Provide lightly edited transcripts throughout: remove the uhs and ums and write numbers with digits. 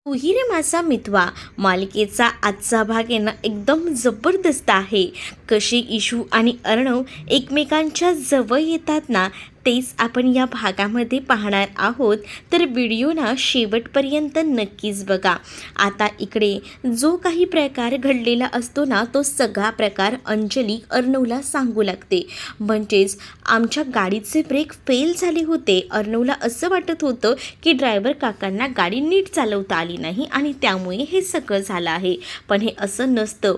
तू ही रे माझा मितवा मालिकेचा आजचा भाग आहे ना एकदम जबरदस्त आहे. कशी इशू आणि अर्णव एकमेकांच्या जवळ येतात ना तेच आपण या भागामध्ये पाहणार आहोत. तर व्हिडिओ ना शेवटपर्यंत नक्कीच बघा. आता इकडे जो काही प्रकार घडलेला असतो ना तो सगळा प्रकार अंजली अर्णवला सांगू लागते. म्हणजेच आमच्या गाडीचे ब्रेक फेल झाले होते. अर्णवला असं वाटत होतं की ड्रायव्हर काकांना गाडी नीट चालवता आली नाही आणि त्यामुळे हे सगळं झालं आहे. पण हे असं नसतं.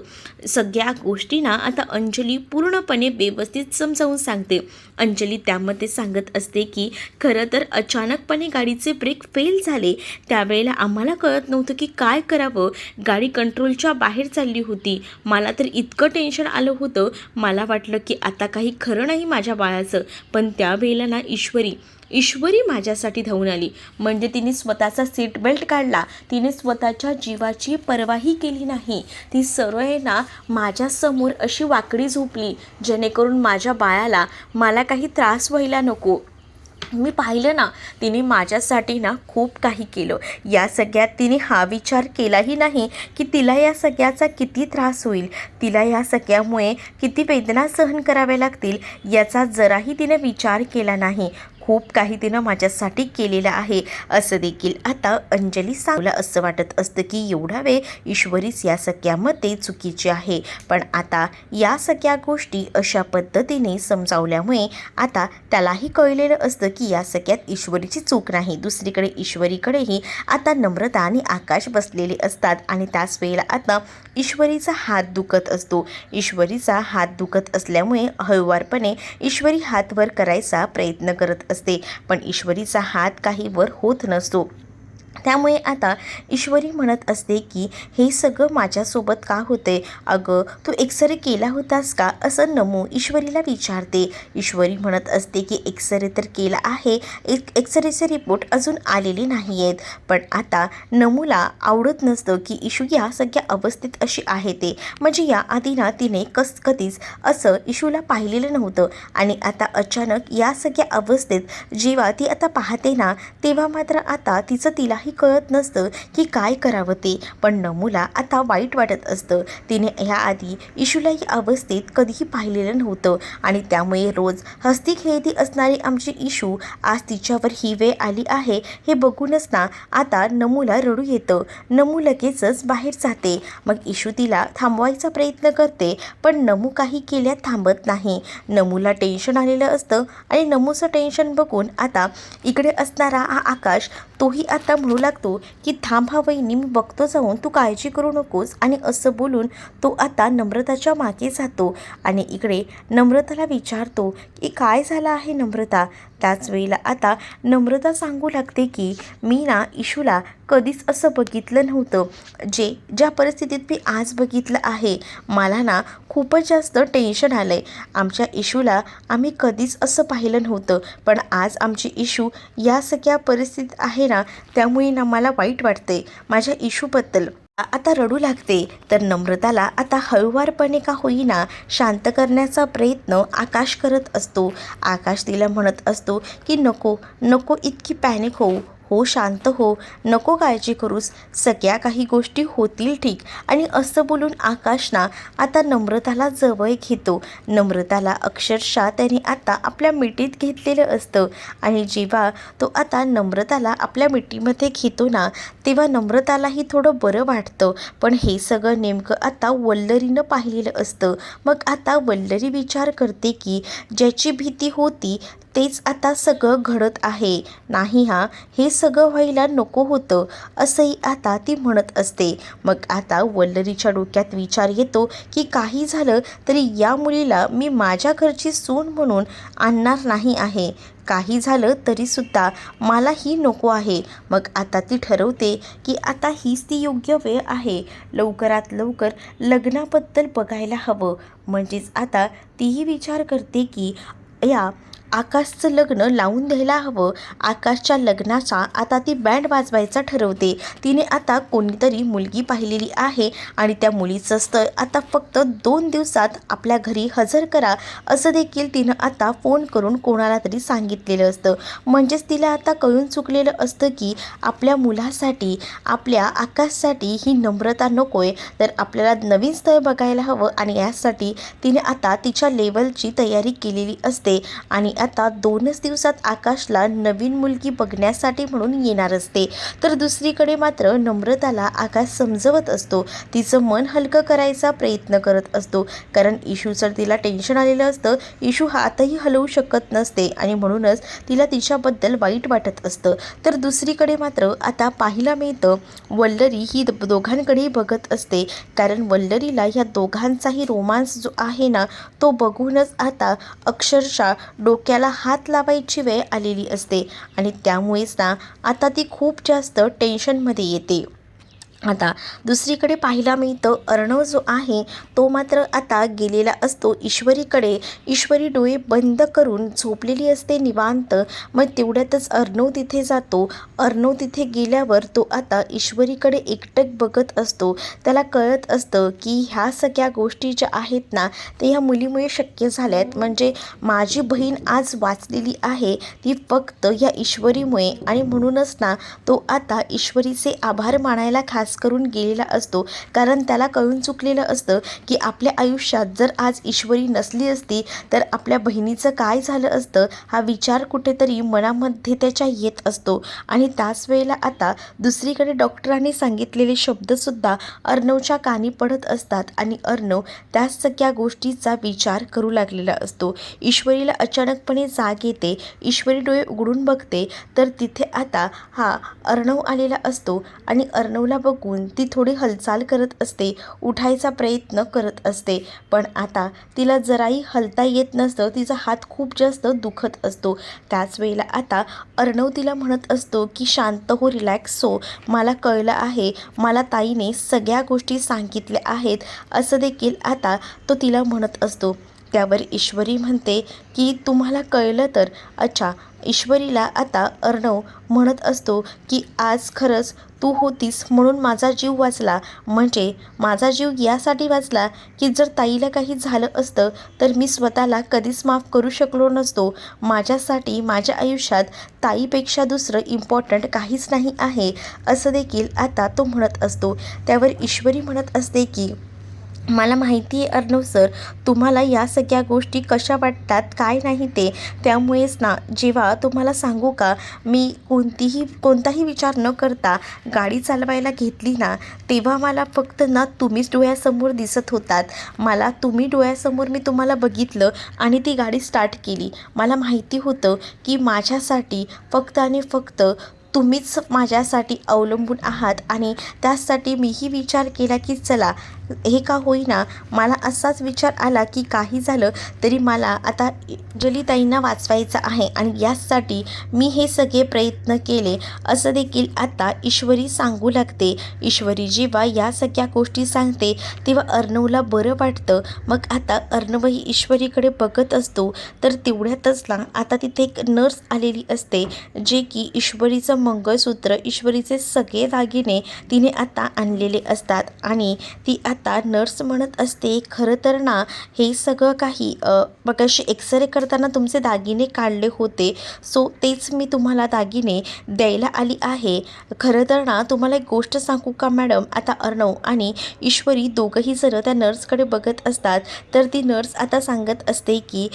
सगळ्या गोष्टींना आता अंजली पूर्णपणे व्यवस्थित समजावून सांगते. अंजली त्यामध्ये सांगत असते की खरं तर अचानकपणे गाडीचे ब्रेक फेल झाले. त्यावेळेला आम्हाला कळत नव्हतं की काय करावं. गाडी कंट्रोलच्या बाहेर चालली होती. मला तर इतकं टेन्शन आलं होतं. मला वाटलं की आता काही खरं नाही माझ्या बाळाचं. पण त्यावेळेला ना ईश्वरी माझ्यासाठी धावून आली. म्हणजे तिने स्वतःचा सीट बेल्ट काढला. तिने स्वतःच्या जीवाची पर्वाही केली नाही. ती सरळ ना माझ्यासमोर अशी वाकडी झोपली जेणेकरून माझ्या बाळाला मला काही त्रास व्हायला नको. मी पाहिलं ना तिने माझ्यासाठी ना खूप काही केलं. या सगळ्यात तिने हा विचार केलाही नाही की तिला या सगळ्याचा किती त्रास होईल, तिला या सगळ्यामुळे किती वेदना सहन कराव्या लागतील याचा जराही तिने विचार केला नाही. खूप काही तिनं माझ्यासाठी केलेलं आहे असं देखील आता अंजली सांगला. असं वाटत असतं की एवढा वेळ ईश्वरीच या सगळ्यामध्ये चुकीची आहे. पण आता या सगळ्या गोष्टी अशा पद्धतीने समजावल्यामुळे आता त्यालाही कळलेलं असतं की या सगळ्यात ईश्वरीची चूक नाही. दुसरीकडे ईश्वरीकडेही आता नम्रता आणि आकाश बसलेले असतात आणि त्याच वेळेला आता ईश्वरीचा हात दुखत असतो. ईश्वरीचा हात दुखत असल्यामुळे हळुवारपणे ईश्वरी हात वर करायचा प्रयत्न करत असते. पण ईश्वरीचा हात काही वर होत नसतो. त्यामुळे आता ईश्वरी म्हणत असते की हे सगळं माझ्यासोबत का होते. अगं तू एक्सरे केला होतास का असं नमू ईश्वरीला विचारते. ईश्वरी म्हणत असते की एक्सरे तर केला आहे, एक्सरेचे रिपोर्ट अजून आलेले नाही आहेत. पण आता नमूला आवडत नसतं की इशू या सगळ्या अवस्थेत अशी आहे ते. म्हणजे या आधी ना तिने कधीच असं इशूला पाहिलेलं नव्हतं आणि आता अचानक या सगळ्या अवस्थेत जेव्हा ती आता पाहते ना तेव्हा मात्र आता तिलाही कळत नसतं की काय करावं ते. पण नमूला आता वाईट वाटत असतं. तिने ह्याआधी इशूला या अवस्थेत कधीही पाहिलेलं नव्हतं आणि त्यामुळे रोज हसती खेळती असणारी आमची इशू आज तिच्यावर ही वेळ आली आहे हे बघूनच ना आता नमूला रडू येतं. नमू लगेचच बाहेर जाते. मग इशू तिला थांबवायचा प्रयत्न करते पण नमू काही केल्या थांबत नाही. नमूला टेन्शन आलेलं असतं आणि नमूचं टेन्शन बघून आता इकडे असणारा हा आकाश तोही आता म्हणू लागतो की थांब हा वहिनी, मी बघतो जाऊन, तू काळजी करू नकोस. आणि असं बोलून तो आता नम्रताच्या मागे जातो आणि इकडे नम्रताला विचारतो की काय झालं आहे नम्रता. त्याच वेळेला आता नम्रता सांगू लागते की मी ना इशूला कधीच असं बघितलं नव्हतं ज्या परिस्थितीत मी आज बघितलं आहे. मला ना खूपच जास्त टेन्शन आलं आहे. आमच्या इशूला आम्ही कधीच असं पाहिलं नव्हतं. पण आज आमची इशू या सगळ्या परिस्थितीत आहे ना त्यामुळे ना मला वाईट वाटते माझ्या इशूबद्दल. आता रडू लागते. तर नम्रताला आता हळुवारपणे का होईना शांत करण्याचा प्रयत्न आकाश करत असतो. आकाश तिला म्हणत असतो की नको नको इतकी पॅनिक होऊ, हो शांत हो, नको काळजी करूस, सगळ्या काही गोष्टी होतील ठीक. आणि असं बोलून आकाश ना आता नम्रताला जवळ घेतो. नम्रताला अक्षरशः त्याने आता आपल्या मिठीत घेतलेलं असतं आणि जेव्हा तो आता नम्रताला आपल्या मिठीमध्ये घेतो ना तेव्हा नम्रतालाही थोडं बरं वाटतं. पण हे सगळं नेमकं आता वल्लरीनं पाहिलेलं असतं. मग आता वल्लरी विचार करते की ज्याची भीती होती तेच आता सगळं घडत आहे. नाही हा, हे सगळं व्हायला नको होतं असंही आता ती म्हणत असते. मग आता वल्लरीच्या डोक्यात विचार येतो की काही झालं तरी या मुलीला मी माझ्या घरची सून म्हणून आणणार नाही आहे. काही झालं तरीसुद्धा मला ही नको आहे. मग आता ती ठरवते की आता हीच ती योग्य वेळ आहे. लवकरात लवकर लग्नाबद्दल बघायला हवं. म्हणजेच आता तीही विचार करते की या आकाशचं लग्न लावून द्यायला हवं. आकाशच्या लग्नाचा आता ती बँड वाजवायचा ठरवते. तिने आता कोणीतरी मुलगी पाहिलेली आहे आणि त्या मुलीचं स्थळ आता फक्त 2 दिवसात आपल्या घरी हजर करा असं देखील तिनं आता फोन करून कोणाला तरी सांगितलेलं असतं. म्हणजेच तिला आता कळून चुकलेलं असतं की आपल्या मुलासाठी, आपल्या आकाशसाठी ही नम्रता नकोय, तर आपल्याला नवीन स्थळ बघायला हवं आणि यासाठी तिने आता तिच्या लेवलची तयारी केलेली असते आणि आता 2च दिवसात आकाशला नवीन मुलगी बघण्यासाठी म्हणून येणार असते. तर दुसरीकडे मात्र नम्रताला आकाश समजवत असतो, तिचं मन हलकं करायचा प्रयत्न करत असतो, कारण इशूचं तिला टेन्शन आलेलं असतं. इशू हातही हलवू शकत नसते आणि म्हणूनच तिला तिच्याबद्दल वाईट वाटत असतं. तर दुसरीकडे मात्र आता पाहायला मिळतं वल्लरी ही दोघांकडेही बघत असते, कारण वल्लरीला ह्या दोघांचाही रोमांस जो आहे ना तो बघूनच आता अक्षरशः डोक्याला हात लावायची वेळ आलेली असते आणि त्यामुळेच ना आता ती खूप जास्त टेन्शनमध्ये येते. आता दुसरीकडे पाहायला मिळतं अर्णव जो आहे तो मात्र आता गेलेला असतो ईश्वरीकडे. ईश्वरी डोळे बंद करून झोपलेली असते निवांत. मग तेवढ्यातच अर्णव तिथे जातो. अर्णव तिथे गेल्यावर तो आता ईश्वरीकडे एकटक बघत असतो. त्याला कळत असतं की ह्या सगळ्या गोष्टी ज्या आहेत ना ते ह्या मुलीमुळे शक्य झाल्यात. म्हणजे माझी बहीण आज वाचलेली आहे ती फक्त ह्या ईश्वरीमुळे आणि म्हणूनच ना तो आता ईश्वरीचे आभार मानायला खास करून गेलेला असतो, कारण त्याला कळून चुकलेलं असतं की आपल्या आयुष्यात जर आज ईश्वरी नसली असती तर आपल्या बहिणीचं काय झालं असतं हा विचार कुठेतरी मनामध्ये त्याच्या येत असतो. आणि त्याच वेळेला आता दुसरीकडे डॉक्टरांनी सांगितलेले शब्दसुद्धा अर्णवच्या कानी पडत असतात आणि अर्णव त्या सगळ्या गोष्टीचा विचार करू लागलेला असतो. ईश्वरीला अचानकपणे जाग येते. ईश्वरी डोळे उघडून बघते तर तिथे आता हा अर्णव आलेला असतो आणि अर्णवला बघून ती थोडी हालचाल करत असते, उठायचा प्रयत्न करत असते, पण आता तिला जराही हलता येत नसतं. तिचा हात खूप जास्त दुखत असतो. त्याच वेळेला आता अर्णव तिला म्हणत असतो की शांत हो, रिलॅक्स हो, मला कळलं आहे, मला ताईने सगळ्या गोष्टी सांगितल्या आहेत असं देखील आता तो तिला म्हणत असतो. त्यावर ईश्वरी म्हणते की तुम्हाला कळलं तर अच्छा. ईश्वरीला आता अर्णव म्हणत असतो की आज खरंच तू होतीस म्हणून माझा जीव वाचला. म्हणजे माझा जीव यासाठी वाचला की जर ताईला काही झालं असतं तर मी स्वतःला कधीच माफ करू शकलो नसतो. माझ्यासाठी माझ्या आयुष्यात ताईपेक्षा दुसरं इम्पॉर्टंट काहीच नाही आहे असं देखील आता तो म्हणत असतो. त्यावर ईश्वरी म्हणत असते की मला माहिती आहे अर्णव सर, तुम्हाला या सगळ्या गोष्टी कशा वाटतात काय नाही ते, त्यामुळेच ना जेव्हा तुम्हाला सांगू का मी कोणताही विचार न करता गाडी चालवायला घेतली ना तेव्हा मला फक्त ना तुम्हीच डोळ्यासमोर दिसत होतात. मला डोळ्यासमोर मी तुम्हाला बघितलं आणि ती गाडी स्टार्ट केली. मला माहिती होतं की माझ्यासाठी फक्त आणि फक्त तुम्हीच माझ्यासाठी अवलंबून आहात आणि त्यासाठी मीही विचार केला की चला हे का होईना मला असाच विचार आला की काही झालं तरी मला आता अंजलीताईंना वाचवायचं आहे आणि यासाठी मी हे सगळे प्रयत्न केले असं देखील आता ईश्वरी सांगू लागते. ईश्वरी जेव्हा या सगळ्या गोष्टी सांगते तेव्हा अर्णवला बरं वाटतं. मग आता अर्णवही ईश्वरीकडे बघत असतो तर तेवढ्यातच ना आता तिथे एक नर्स आलेली असते जे की ईश्वरीचं मंगळसूत्र, ईश्वरीचे सगळे दागिने तिने आता आणलेले असतात आणि ती आता नर्स म्हणत असते खरं तर ना हे सगळं काही मगाशी एक्सरे करताना तुमचे दागिने काढले होते, सो तेच मी तुम्हाला दागिने द्यायला आली आहे. खरं तर ना तुम्हाला एक गोष्ट सांगू का मॅडम, आता अर्णव आणि ईश्वरी दोघंही जर त्या नर्सकडे बघत असतात तर ती नर्स आता सांगत असते की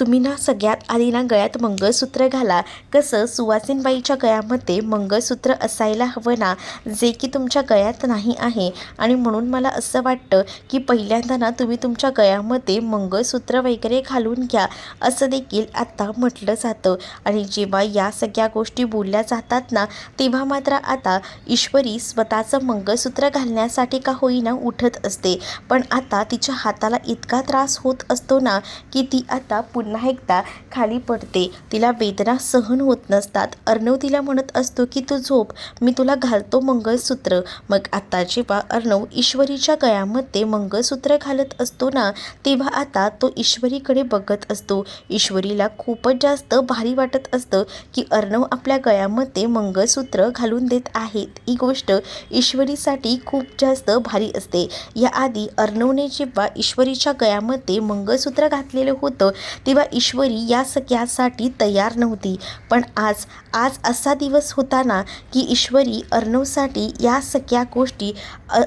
तुम्ही ना सगळ्यात आधी ना गळ्यात मंगळसूत्र घाला. कसं सुवासिनबाईच्या गळ्यामध्ये मंगळसूत्र असायला हवं ना, जे की तुमच्या गळ्यात नाही आहे आणि म्हणून मला असं वाटतं की पहिल्यांदा ना तुम्ही तुमच्या गळ्यामध्ये मंगळसूत्र वगैरे घालून घ्या असं देखील आता म्हटलं जातं. आणि जेव्हा या सगळ्या गोष्टी बोलल्या जातात ना तेव्हा मात्र आता ईश्वरी स्वतःचं मंगळसूत्र घालण्यासाठी का होईना उठत असते, पण आता तिच्या हाताला इतका त्रास होत असतो ना की ती आता पुन्हा एकदा खाली पडते. तिला वेदना सहन होत नसतात. अर्णव तिला म्हणत असतो की तू झोप, मी तुला घालतो मंगळसूत्र. मग आता जेव्हा अर्णव ईश्वरीच्या गळ्यामध्ये मंगळसूत्र घालत असतो ना, तेव्हा आता तो ईश्वरीकडे बघत असतो. ईश्वरीला खूपच जास्त भारी वाटत असतं की अर्णव आपल्या गळ्यामध्ये मंगळसूत्र घालून देत आहेत. ही गोष्ट ईश्वरीसाठी खूप जास्त भारी असते. याआधी अर्णवने जेव्हा ईश्वरीच्या गळ्यामध्ये मंगळसूत्र घातलेलं होतं तेव्हा ईश्वरी या सगळ्यासाठी तयार नव्हती. पण आज असा दिवस होता ना की ईश्वरी अर्णवसाठी या सगळ्या गोष्टी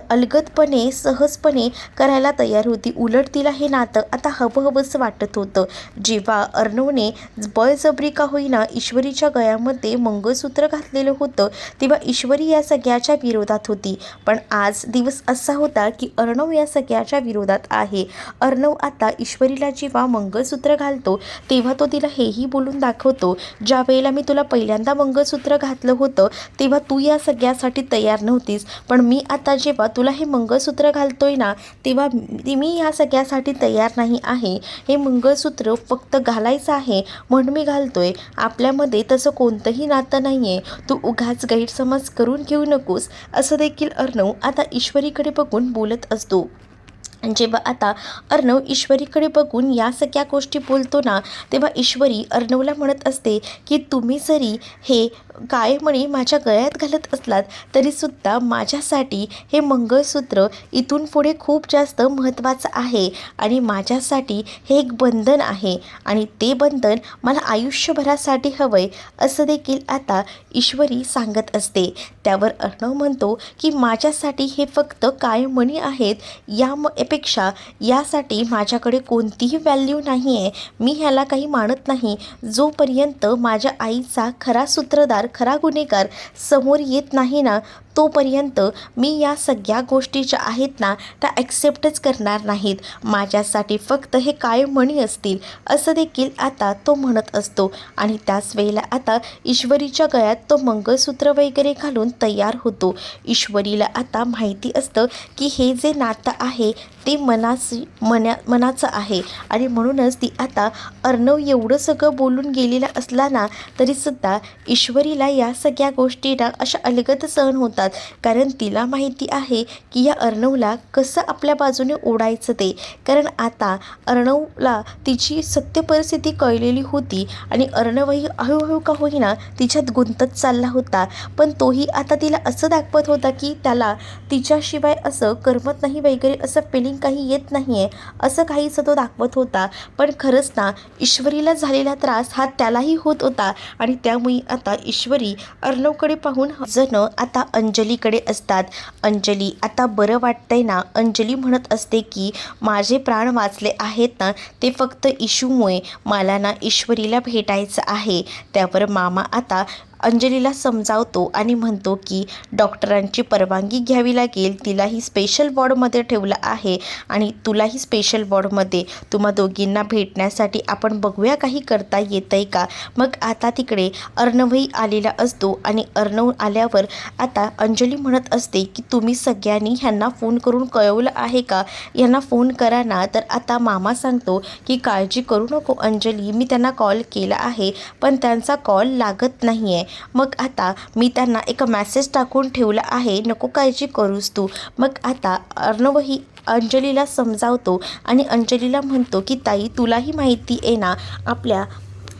अलगदपणे सहजपणे करायला तयार होती. उलट तिला हे नातं आता हवंहवंसं वाटत होतं. जेव्हा अर्णवने बळजबरी का होईना ईश्वरीच्या गळ्यामध्ये मंगळसूत्र घातलेलं होतं तेव्हा ईश्वरी या सगळ्याच्या विरोधात होती. पण आज दिवस असा होता की अर्णव या सगळ्याच्या विरोधात आहे. अर्णव आता ईश्वरीला जेव्हा मंगळसूत्र घालतो तेव्हा तो तिला हेही बोलून दाखवतो, ज्या वेळेला मी तुला पहिल्यांदा मंगळसूत्र घातलं होतं तेव्हा तू या सगळ्यासाठी तयार नव्हतीस, पण मी आता जेव्हा तुला हे मंगळसूत्र घालतोय ना तेव्हा मी या सगळ्यासाठी तयार नाही आहे. हे मंगळसूत्र फक्त घालायचं आहे म्हणून मी घालतोय. आपल्यामध्ये तसं कोणतंही नातं नाही आहे, तू उगाच गैरसमज करून घेऊ नकोस, असं देखील अर्णव आता ईश्वरीकडे बघून बोलत असतो. जेव्हा आता अर्णव ईश्वरीकडे बघून या सगळ्या गोष्टी बोलतो ना तेव्हा ईश्वरी अर्णवला म्हणत असते की तुम्ही जरी हे काळे मणी माझ्या गळ्यात घालत असलात तरीसुद्धा माझ्यासाठी हे मंगळसूत्र इथून पुढे खूप जास्त महत्त्वाचं आहे आणि माझ्यासाठी हे एक बंधन आहे आणि ते बंधन मला आयुष्यभरासाठी हवं आहे, असं देखील आता ईश्वरी सांगत असते. त्यावर अर्णव म्हणतो की माझ्यासाठी हे फक्त काळे मणी आहेत, यापेक्षा यासाठी माझ्याकडे कोणतीही व्हॅल्यू नाही आहे. मी ह्याला काही मानत नाही. जोपर्यंत माझ्या आईचा खरा सूत्रधार, खरा गुन्हेगार समोर येत नाही ना तोपर्यंत मी या सगळ्या गोष्टी ज्या आहेत ना त्या ॲक्सेप्टच करणार नाहीत. माझ्यासाठी फक्त हे काळे मणी असतील, असं देखील आता तो म्हणत असतो. आणि त्याच वेळेला आता ईश्वरीच्या गळ्यात तो मंगळसूत्र वगैरे घालून तयार होतो. ईश्वरीला आता माहिती असतं की हे जे नातं आहे ते मनाचं आहे आणि म्हणूनच ती आता अर्णव एवढं सगळं बोलून गेलेला असला ना तरीसुद्धा ईश्वरीला या सगळ्या गोष्टी ना अशा अलगद सहन होतात, कारण तिला माहिती आहे की या अर्णवला कसं आपल्या बाजूने ओढायचं ते. कारण आता अर्णवला तिची सत्य परिस्थिती कळलेली होती आणि अर्णवही हळूहळू का होईना तिच्यात गुंतत चालला होता. पण तोही आता तिला असं दाखवत होता की त्याला तिच्याशिवाय असं करमत नाही वगैरे, असं फिलिंग काही येत नाही आहे, असं काहीसं तो दाखवत होता. पण खरंच ना ईश्वरीला झालेला त्रास हा त्यालाही होत होता आणि त्यामुळे आता ईश्वरी अर्णवकडे पाहून जण आता अंजलीकडे असतात. अंजली आता बरं वाटतंय ना, अंजली म्हणत असते की माझे प्राण वाचले आहेत ना ते फक्त इशूमुळे, मला ना ईश्वरीला भेटायचं आहे. त्यावर मामा आता अंजलीला समजावतो आणि म्हणतो की डॉक्टरांची परवानगी घ्यावी लागेल, तिलाही स्पेशल वॉर्डमध्ये ठेवलं आहे आणि तुलाही स्पेशल वॉर्डमध्ये, तुम्हा दोघींना भेटण्यासाठी आपण बघूया काही करता येतं आहे का. मग आता तिकडे अर्णवही आलेला असतो आणि अर्णव आल्यावर आता अंजली म्हणत असते की तुम्ही सगळ्यांनी ह्यांना फोन करून कळवलं आहे का, यांना फोन करा ना. तर आता मामा सांगतो की काळजी करू नको अंजली, मी त्यांना कॉल केला आहे पण त्यांचा कॉल लागत नाही आहे. मग आता मी त्यांना एक मेसेज टाकून ठेवला आहे, नको काळजी करूस तू. मग आता अर्णवही अंजलीला समजावतो आणि अंजलीला म्हणतो की ताई तुलाही माहिती आहे ना आपल्या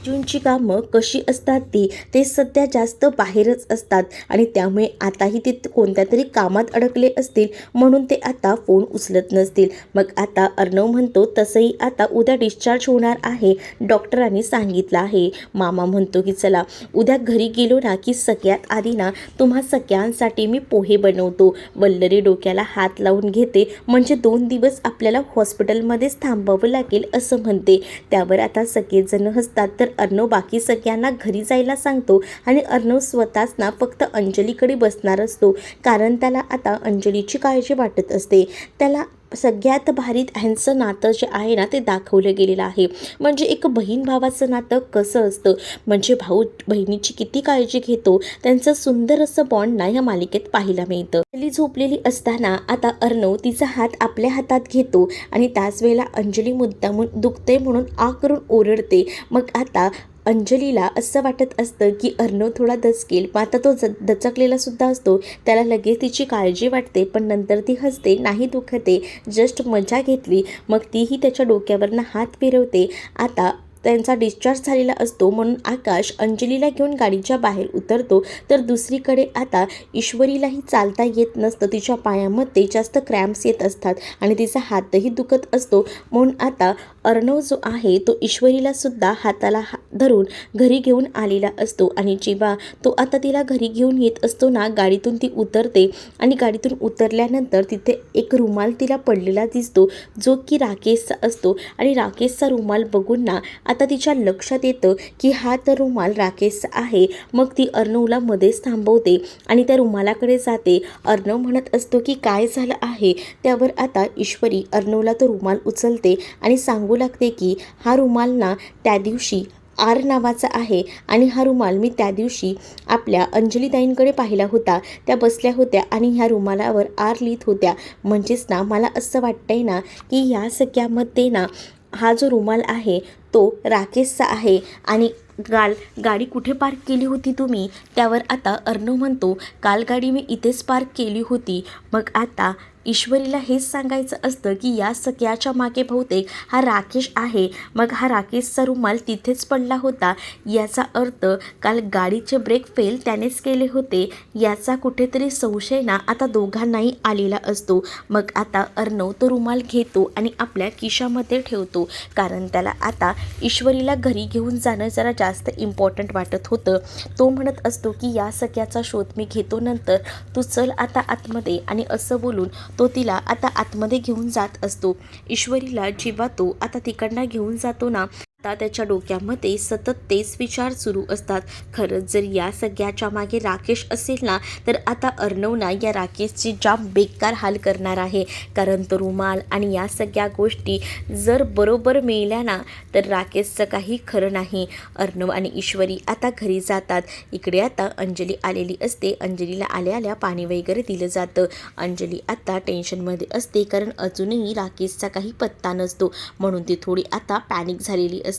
अर्जुनची कामं कशी असतात ते सध्या जास्त बाहेरच असतात आणि त्यामुळे आताही ते कोणत्या तरी कामात अडकले असतील म्हणून ते आता फोन उचलत नसतील. मग आता अर्णव म्हणतो तसंही आता उद्या डिस्चार्ज होणार आहे, डॉक्टरांनी सांगितलं आहे. मामा म्हणतो की चला उद्या घरी गेलो ना की सगळ्यात आधी ना तुम्हा सगळ्यांसाठी मी पोहे बनवतो, वल्लरी डोक्याला हात लावून घेते, म्हणजे 2 दिवस आपल्याला हॉस्पिटलमध्येच थांबावं लागेल असं म्हणते. त्यावर आता सगळेजण हसतात. तर अर्णव बाकी सगळ्यांना घरी जायला सांगतो आणि अर्णव स्वतःच ना फक्त अंजलीकडे बसणार असतो, कारण त्याला आता अंजलीची काळजी वाटत असते. त्याला सगळ्यात भारी ह्यांचं नातं जे आहे ना ते दाखवलं गेलेलं आहे. म्हणजे एक बहीण भावाचं नातं कसं असतं, म्हणजे भाऊ बहिणीची किती काळजी घेतो, त्यांचं सुंदर असं बॉन्ड ना या मालिकेत पाहायला मिळतं. अंजली झोपलेली असताना आता अर्णव तिचा हात आपल्या हातात घेतो आणि त्याच वेळेला अंजली मुद्दामून दुखते म्हणून आ करून ओरडते. मग आता अंजलीला असं वाटत असतं की अर्णव थोडा दचकेल, पण आता तो दचकलेला सुद्धा असतो. त्याला लगेच तिची काळजी वाटते, पण नंतर ती हसते, नाही दुखते, जस्ट मजा घेतली. मग तीही त्याच्या डोक्यावरनं हात फिरवते. आता त्यांचा डिस्चार्ज झालेला असतो म्हणून आकाश अंजलीला घेऊन गाडीच्या बाहेर उतरतो. तर दुसरीकडे आता ईश्वरीलाही चालता येत नसतं. तिच्या पायामध्ये जास्त क्रॅम्प्स येत असतात आणि तिचा हातही दुखत असतो. म्हणून आता अर्णव जो आहे तो ईश्वरीला सुद्धा हाताला धरून घरी घेऊन आलेला असतो. आणि जेव्हा तो आता तिला घरी घेऊन येत असतो ना, गाडीतून ती उतरते आणि गाडीतून उतरल्यानंतर तिथे एक रुमाल तिला पडलेला दिसतो, जो की राकेशचा असतो. आणि राकेशचा रुमाल बघून ना आता तिच्या लक्षात येतं की हा तर रुमाल राकेशचा आहे. मग ती अर्णवला मध्येच थांबवते आणि त्या रुमालाकडे जाते. अर्णव म्हणत असतो की काय झालं आहे. त्यावर आता ईश्वरी अर्णवला तो रुमाल उचलते आणि सांगू लागते की हा रुमाल ना त्या दिवशी आर नावाचा आहे आणि हा रुमाल मी त्या दिवशी आपल्या अंजलीताईंकडे पाहिला होता. त्या बसल्या होत्या आणि ह्या रुमालावर आर लिहित होत्या. म्हणजेच ना मला असं वाटतंय ना की ह्या सगळ्यामध्ये ना हा जो रुमाल आहे तो राकेशचा आहे. आणि काल गाडी कुठे पार्क केली होती तुम्ही. त्यावर आता अर्णव म्हणतो काल गाडी मी इथेच पार्क केली होती. मग आता ईश्वरीला हेच सांगायचं असतं की या सगळ्याच्या मागे बहुतेक हा राकेश आहे. मग हा राकेशचा रुमाल तिथेच पडला होता, याचा अर्थ काल गाडीचे ब्रेक फेल त्यानेच केले होते, याचा कुठेतरी संशय ना आता दोघांनाही आलेला असतो. मग आता अर्णव तो रुमाल घेतो आणि आपल्या खिशामध्ये ठेवतो, कारण त्याला आता ईश्वरीला घरी घेऊन जाणं जरा जास्त इम्पॉर्टंट वाटत होतं. तो म्हणत असतो की या सगळ्याचा शोध मी घेतो, नंतर तू चल आता आतमध्ये. आणि असं बोलून तो तिला आता आतमध्ये घेऊन जात असतो. ईश्वरीला जेव्हा तो आता तिकडनं घेऊन जातो ना, आता त्याच्या डोक्यामध्ये सतत तेच विचार सुरू असतात. खरंच जर या सगळ्याच्या मागे राकेश असेल ना, तर आता अर्णव ना या राकेशची जाम बेकार हाल करणार आहे. कारण तो रुमाल आणि या सगळ्या गोष्टी जर बरोबर मिळाल्या ना, तर राकेशचं काही खरं नाही. अर्णव आणि ईश्वरी आता घरी जातात. इकडे आता अंजली आलेली असते. अंजलीला आल्या आल्या पाणी वगैरे दिलं जातं. अंजली आता टेन्शनमध्ये असते, कारण अजूनही राकेशचा काही पत्ता नसतो, म्हणून ती थोडी आता पॅनिक झालेली असते.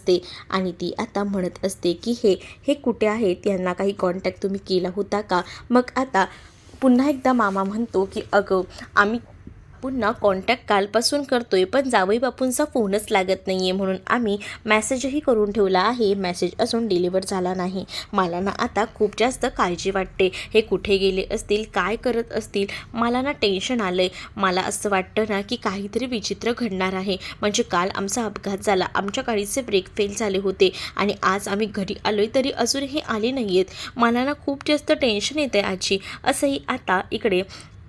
आणि ती आता म्हणत असते की हे कुठे आहेत, यांना काही कॉन्टॅक्ट तुम्ही केला होता का. मग आता पुन्हा एकदा मामा म्हणतो की अगं आम्ही पुन्हा कॉन्टॅक्ट कालपासून करतोय, पण जावई बापूंचा फोनच लागत नाही आहे, म्हणून आम्ही मेसेजही करून ठेवला आहे, मेसेज अजून डिलिव्हर झाला नाही. मला ना आता खूप जास्त काळजी वाटते. हे कुठे गेले असतील, काय करत असतील, मला ना टेन्शन आलं आहे. मला असं वाटतं ना की काहीतरी विचित्र घडणार आहे. म्हणजे काल आमचा अपघात झाला, आमच्या गाडीचे ब्रेक फेल झाले होते आणि आज आम्ही घरी आलो आहे तरी अजूनही आले नाही आहेत. मला ना खूप जास्त टेन्शन येतं आहे आजी. असंही आता इकडे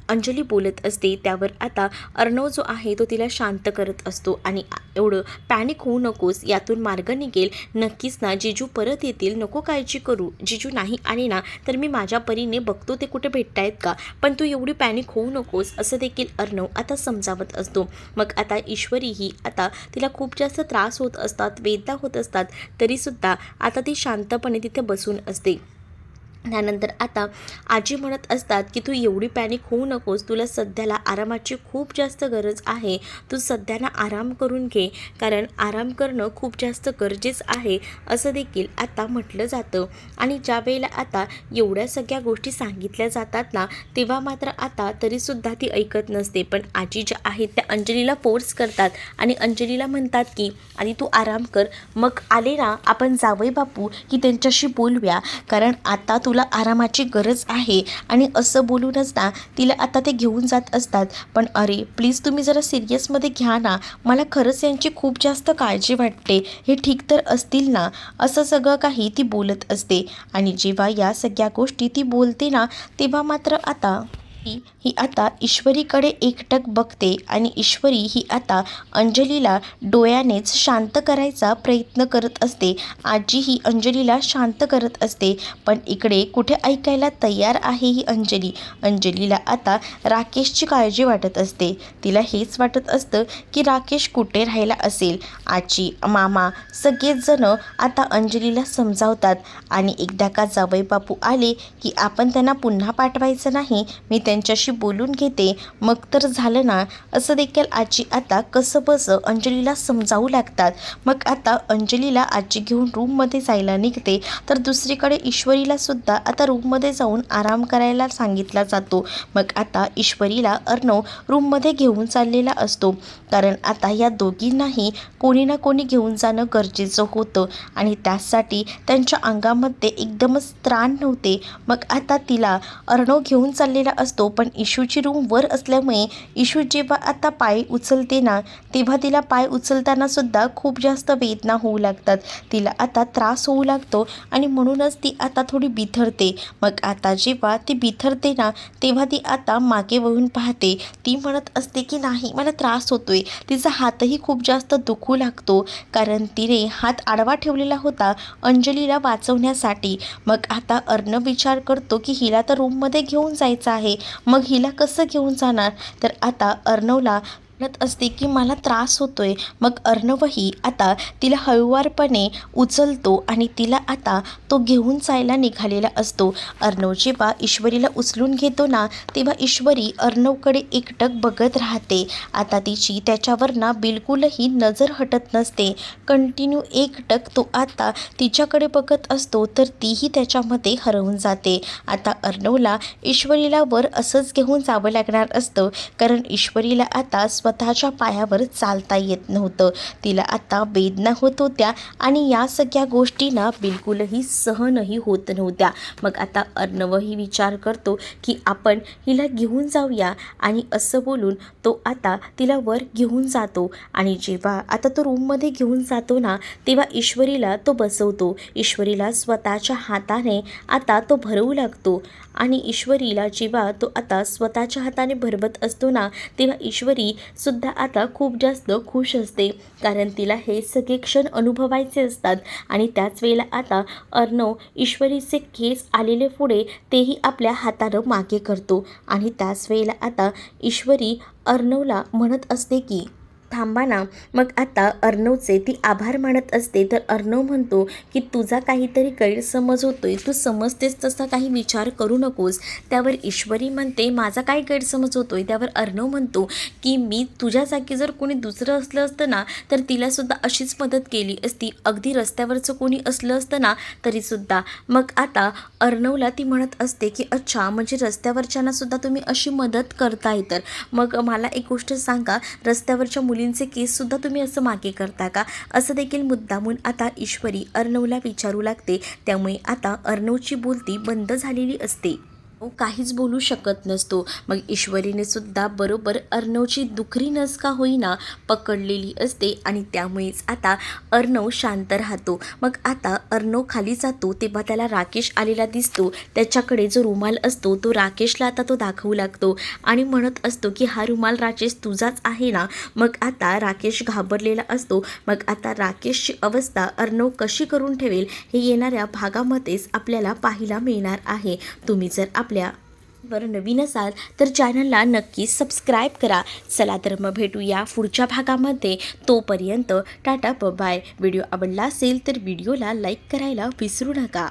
अंजली बोलत असते. त्यावर आता अर्णव जो आहे तो तिला शांत करत असतो आणि एवढं पॅनिक होऊ नकोस, यातून मार्ग निघेल नक्कीच ना. जिजू परत येतील, नको काळजी करू. जिजू नाही आले ना तर मी माझ्या परीने बघतो ते कुठे भेटतायत का, पण तू एवढी पॅनिक होऊ नकोस, असं देखील अर्णव आता समजावत असतो. मग आता ईश्वरीही आता तिला खूप जास्त त्रास होत असतात, वेदना होत असतात, तरीसुद्धा आता ती शांतपणे तिथे बसून असते. त्यानंतर आता आजी म्हणत असतात की तू एवढी पॅनिक होऊ नकोस, तुला सध्याला आरामाची खूप जास्त गरज आहे. तू सध्याला आराम करून घे, कारण आराम करणं खूप जास्त गरजेचं आहे, असं देखील आता म्हटलं जातं. आणि ज्या वेळेला आता एवढ्या सगळ्या गोष्टी सांगितल्या जातात ना, तेव्हा मात्र आता तरीसुद्धा ती ऐकत नसते. पण आजी ज्या आहेत त्या अंजलीला फोर्स करतात आणि अंजलीला म्हणतात की आधी तू आराम कर, मग आले ना आपण जावई बापू की त्यांच्याशी बोलूया, कारण आता तुला आरामाची गरज आहे. आणि असं बोलूनच ना तिला आता ते घेऊन जात असतात. पण अरे प्लीज तुम्ही जरा सिरियसमध्ये घ्या ना, मला खरंच यांची खूप जास्त काळजी वाटते, हे ठीक तर असतील ना, असं सगळं काही ती बोलत असते. आणि जेव्हा या सगळ्या गोष्टी ती बोलते ना, तेव्हा मात्र आता ही आता ईश्वरीकडे एकटक बघते आणि ईश्वरी ही आता अंजलीला डोळ्यानेच शांत करायचा प्रयत्न करत असते. आजी ही अंजलीला शांत करत असते, पण इकडे कुठे ऐकायला तयार आहे ही अंजली. अंजलीला आता राकेशची काळजी वाटत असते. तिला हेच वाटत असतं की राकेश कुठे राहिला असेल. आजी मामा सगळेच जण आता अंजलीला समजावतात आणि एकदा का जावई बापू आले की आपण त्यांना पुन्हा पाठवायचं नाही, मी त्यांच्याशी बोलून घेते, मग तर झालं ना, असं देखील आजी आता कसंबसं अंजलीला समजावू लागतात. मग आता अंजलीला आजी घेऊन रूममध्ये जायला निघते, तर दुसरीकडे ईश्वरीला सुद्धा आता रूममध्ये जाऊन आराम करायला सांगितला जातो. मग आता ईश्वरीला अर्णव रूममध्ये घेऊन चाललेला असतो, कारण आता या दोघींनाही कोणी ना कोणी घेऊन जाणं गरजेचं होतं आणि त्यासाठी त्यांच्या अंगामध्ये एकदमच त्राण नव्हते. मग आता तिला अर्णव घेऊन चाललेला असतो, पण इशूची रूम वर असल्यामुळे इशू जेव्हा आता पाय उचलते ना, तेव्हा तिला पाय उचलताना सुद्धा खूप जास्त वेदना होऊ लागतात. तिला आता त्रास होऊ लागतो आणि म्हणूनच ती आता थोडी बिथरते. मग आता जेव्हा ती बिथरते ना, तेव्हा ती आता मागे वळून पाहते. ती म्हणत असते की नाही, मला त्रास होतोय. तिचा हातही खूप जास्त दुखू लागतो, कारण तिने हात आडवा ठेवलेला होता अंजलीला वाचवण्यासाठी. मग आता अर्णव विचार करतो की हिला तर रूममध्ये घेऊन जायचं आहे, मग हिला कसं घेऊन जाणार. तर आता अर्णवला म्हणत असते की मला त्रास होतोय. मग अर्णवही आता तिला हळुवारपणे उचलतो आणि तिला आता तो घेऊन जायला निघालेला असतो. अर्णव जेव्हा ईश्वरीला उचलून घेतो ना, तेव्हा ईश्वरी अर्णवकडे एकटक बघत राहते. आता तिची त्याच्यावर ना बिलकुलही नजर हटत नसते. कंटिन्यू एकटक तो आता तिच्याकडे बघत असतो, तर तीही त्याच्यामध्ये हरवून जाते. आता अर्णवला ईश्वरीला वर असंच घेऊन जावं लागणार असतं, कारण ईश्वरीला आता स्वतःच्या पायावर चालता येत नव्हतं. तिला आता वेदना होत होत्या आणि या सगळ्या गोष्टींना बिलकुलही सहनही होत नव्हत्या. मग आता अर्णवही विचार करतो की आपण हिला घेऊन जाऊया, आणि असं बोलून तो आता तिला वर घेऊन जातो. आणि जेव्हा आता तो रूममध्ये घेऊन जातो ना, तेव्हा ईश्वरीला तो बसवतो. ईश्वरीला स्वतःच्या हाताने आता तो भरवू लागतो आणि ईश्वरीला जेव्हा तो आता स्वतःच्या हाताने भरवत असतो ना, तेव्हा ईश्वरी सुद्धा आता खूप जास्त खुश असते, कारण तिला हे सगळे क्षण अनुभवायचे असतात. आणि त्याच वेळेला आता अर्णव ईश्वरीचे केस आलेले पुढे तेही आपल्या हातानं मागे करतो. आणि त्याच वेळेला आता ईश्वरी अर्णवला म्हणत असते की थांबा ना. मग आता अर्णवचे ती आभार मानत असते, तर अर्णव म्हणतो की तुझा काहीतरी गैरसमज होतोय, तू समजतेस तसा काही विचार करू नकोस. त्यावर ईश्वरी म्हणते माझा काय गैरसमज होतोय. त्यावर अर्णव म्हणतो की मी तुझ्या जागी जर कोणी दुसरं असलं असतं ना, तर तिलासुद्धा अशीच मदत केली असती. अगदी रस्त्यावरचं कोणी असलं असतं ना तरीसुद्धा. मग आता अर्णवला ती म्हणत असते की अच्छा, म्हणजे रस्त्यावरच्यांनासुद्धा तुम्ही अशी मदत करताय. तर मग मला एक गोष्ट सांगा, रस्त्यावरच्या मुलींचे केससुद्धा तुम्ही असं मागे करता का, असं देखील मुद्दामून आता ईश्वरी अर्णवला विचारू लागते. त्यामुळे आता अर्णवची बोलती बंद झालेली असते, काहीच बोलू शकत नसतो. मग ईश्वरीने सुद्धा बरोबर अर्णवची दुखरी नस का होईना पकडलेली असते आणि त्यामुळेच आता अर्णव शांत राहतो. मग आता अर्णव खाली जातो, तेव्हा त्याला राकेश आलेला दिसतो. त्याच्याकडे जो रुमाल असतो तो राकेशला आता तो दाखवू लागतो आणि म्हणत असतो की हा रुमाल राकेश तुझाच आहे ना. मग आता राकेश घाबरलेला असतो. मग आता राकेशची अवस्था अर्णव कशी करून ठेवेल हे येणाऱ्या भागामध्येच आपल्याला पाहायला मिळणार आहे. तुम्ही जर वर नवीन असाल तर चॅनलला नक्की सबस्क्राईब करा. चला तर मग भेटूया पुढच्या भागामध्ये. तोपर्यंत टाटा बाय. व्हिडिओ आवडला असेल तर व्हिडिओला लाईक करायला विसरू नका.